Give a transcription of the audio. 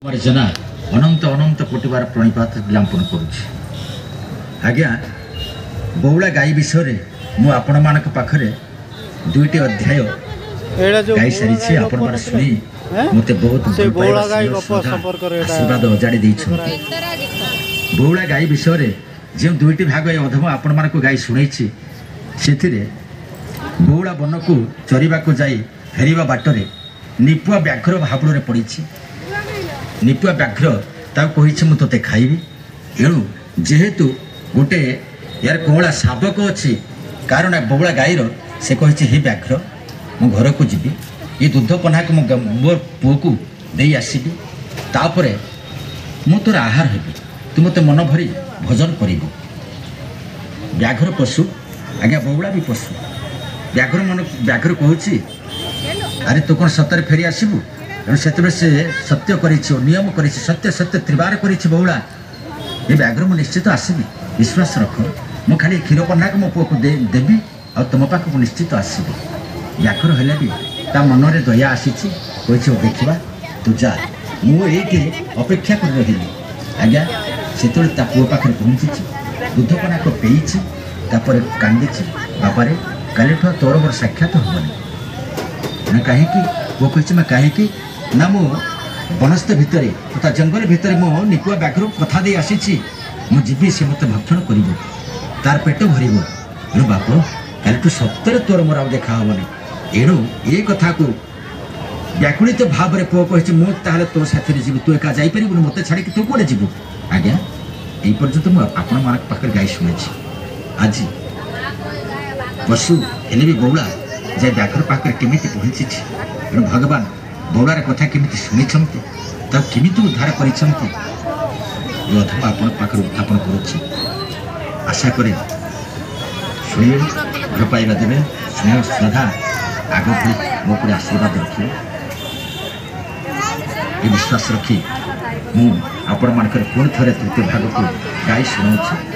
अर्चना अनंत अनंत कोटिबार प्रणिपात ज्ञापन करुच्ची आज्ञा बौला गाई विषय मु आपण मान पाखरे दुईटी अध्याय गाई सारी आपण मान शुणी मत बहुत आशीर्वाद अजाड़ी बौला गाई विषय जो दुईटी भाग अधम आपण मान गाई शुणी से बौला वन को चरवा जाई फेरवा बाटर निपुआ व्याघ्र हाबुड़ पड़ी निपुआ व्याघ्र कही मुझे खाइबी एणु जेहेतु गोटे यार कौला शावक अच्छी कारण बौला गाईर से कही हे व्याघ्र मो घर को जीवी ये दूध पन्हा को मोर पुओ को दे आसबि तापर मु तोर आहार हेबी तू मत मन भरी भोजन कर व्याघ्र पशु आज्ञा बौला भी पशु व्याघ्र मन व्याघ्र कहूँ अरे तू कौन सतर फेरी आसबू से से सत्य कर नियम कर सत्य सत्य त्रिवार कर बौला ये व्याघ्र मुझे निश्चित आसबि विश्वास रख मु खाली क्षीर पन्ना को मो पुओ को देवी आ तुम पाखक निश्चित आसबि व्याघ्र हेले भी ता मन में दया आसी कही देखा तू जा मुझे अपेक्षा कर रही आज्ञा से पुओ पाखे पहुँची दूध पना को पेची कांदी बापा काली तोर मोर साक्षात हेनी कहीं वो कही मैं कहीं ना मो बनस्थ भितर तथा जंगल भितर मो निपुआ व्याघ्र कथा दे आसी मुझे सी मत भक्षण कर तार पेट भर बाप काली सत्तर तोर मोर आ देखा हेनी एणु ये कथा को व्याकुलित भाव में पुओ कही मुझे तो साथी जी तू एका जापर मत छाड़ी तू कौन जीवु आज्ञा यही पर्यंत मुझे गाई शुणी आज पशु हेले भी बौला जे व्याघ्र पाखे केमी पहुँची तेणु भगवान बौलार कथा केमी शुणी केमी उद्धार करथम पाखे उत्थापन करुच्ची आशा करे शुणे भल पाइबा देवे स्नेह श्रद्धा आग मो को आशीर्वाद रखिए ये विश्वास रखी मुझे आपण मान पुणी थे तृतीय भाग को गाई शुणाऊँ।